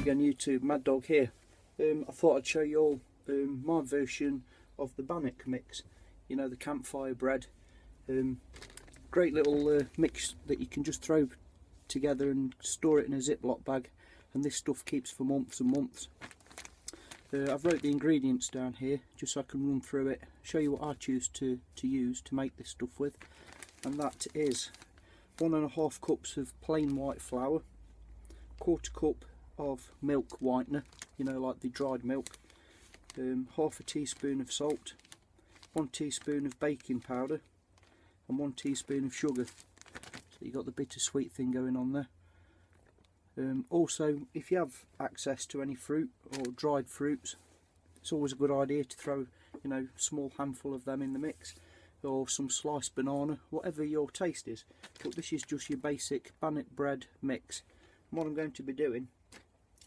again YouTube, Mad Dog here. I thought I'd show you all my version of the bannock mix, you know, the campfire bread. Great little mix that you can just throw together and store it in a Ziploc bag, and this stuff keeps for months and months. I've wrote the ingredients down here just so I can run through it, show you what I choose to use to make this stuff with. And that is 1.5 cups of plain white flour, 1/4 cup of milk whitener, you know, like the dried milk, 1/2 teaspoon of salt, 1 teaspoon of baking powder, and 1 teaspoon of sugar. So you got the bittersweet thing going on there. Also, if you have access to any fruit or dried fruits, it's always a good idea to throw, you know, a small handful of them in the mix, or some sliced banana, whatever your taste is. But this is just your basic bannock bread mix. And what I'm going to be doing,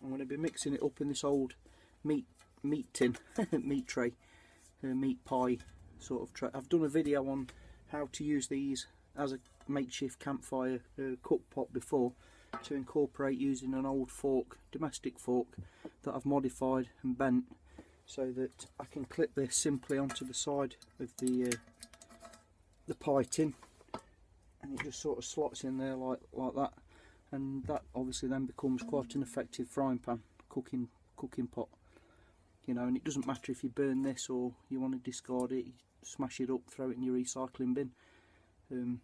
I'm going to be mixing it up in this old meat tin, meat tray, meat pie sort of tray. I've done a video on how to use these as a makeshift campfire cook pot before, to incorporate using an old fork, domestic fork, that I've modified and bent so that I can clip this simply onto the side of the pie tin, and it just sort of slots in there like that, and that obviously then becomes quite an effective frying pan, cooking pot, you know. And it doesn't matter if you burn this or you want to discard it, you smash it up, throw it in your recycling bin.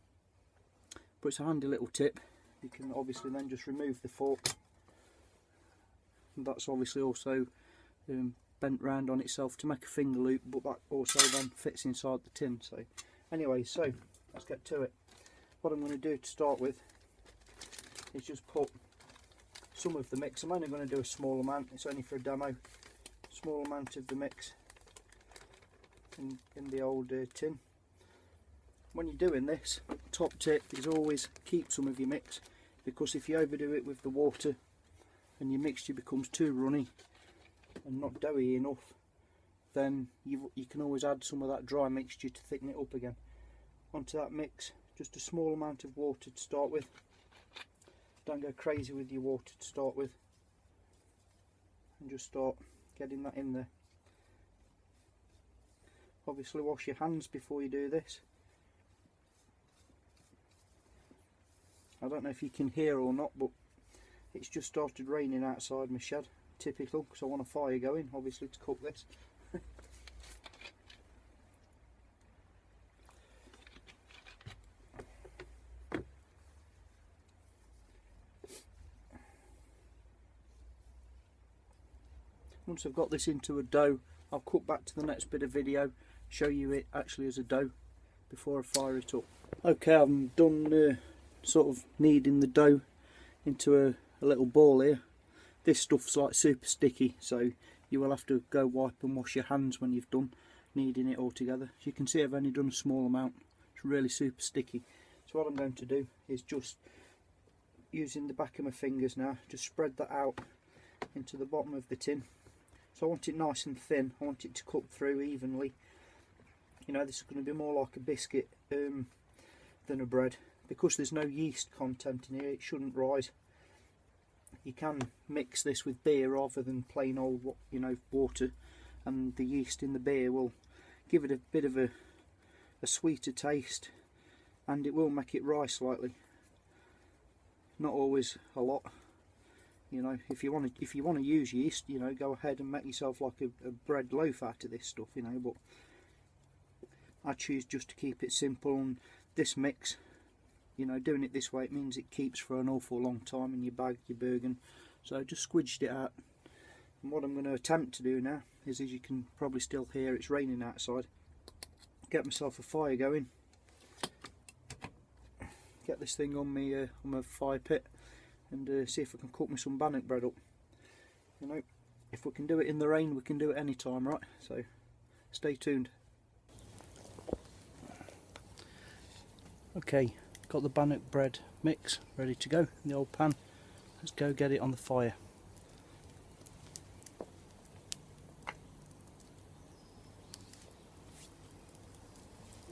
But it's a handy little tip. You can obviously then just remove the fork, and that's obviously also bent round on itself to make a finger loop, but that also then fits inside the tin. So anyway, so let's get to it. What I'm going to do to start with is just put some of the mix. I'm only going to do a small amount, it's only for a demo. Small amount of the mix in the old tin. When you're doing this, top tip is always keep some of your mix, because if you overdo it with the water and your mixture becomes too runny and not doughy enough, then you can always add some of that dry mixture to thicken it up again. Onto that mix, just a small amount of water to start with. Don't go crazy with your water to start with, and just start getting that in there. Obviously wash your hands before you do this. I don't know if you can hear or not, but it's just started raining outside my shed. Typical, because I want a fire going, obviously, to cook this. Once I've got this into a dough, I'll cut back to the next bit of video, show you it actually as a dough before I fire it up. Okay, I'm done sort of kneading the dough into a little ball here. This stuff's like super sticky, so you will have to go wipe and wash your hands when you've done kneading it all together. As you can see, I've only done a small amount. It's really super sticky. So what I'm going to do is just, using the back of my fingers now, just spread that out into the bottom of the tin. So I want it nice and thin, I want it to cook through evenly. You know, this is going to be more like a biscuit than a bread. Because there's no yeast content in here, it shouldn't rise. You can mix this with beer rather than plain old, you know, water, and the yeast in the beer will give it a bit of a sweeter taste, and it will make it rise slightly. Not always a lot. You know, if you want to use yeast, you know, go ahead and make yourself like a bread loaf out of this stuff, you know. But I choose just to keep it simple, and this mix, you know, doing it this way, it means it keeps for an awful long time in your bag, your Bergen. So I just squidged it out. And what I'm going to attempt to do now is, as you can probably still hear, it's raining outside. Get myself a fire going. Get this thing on my fire pit, and see if I can cook me some bannock bread up. You know, if we can do it in the rain, we can do it any time, right? So stay tuned. Okay. Got the bannock bread mix ready to go in the old pan. Let's go get it on the fire.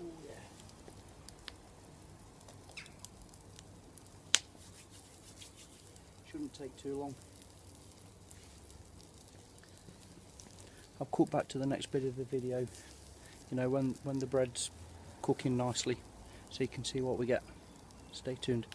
Oh yeah. Shouldn't take too long. I'll cut back to the next bit of the video, you know, when the bread's cooking nicely, so you can see what we get. Stay tuned.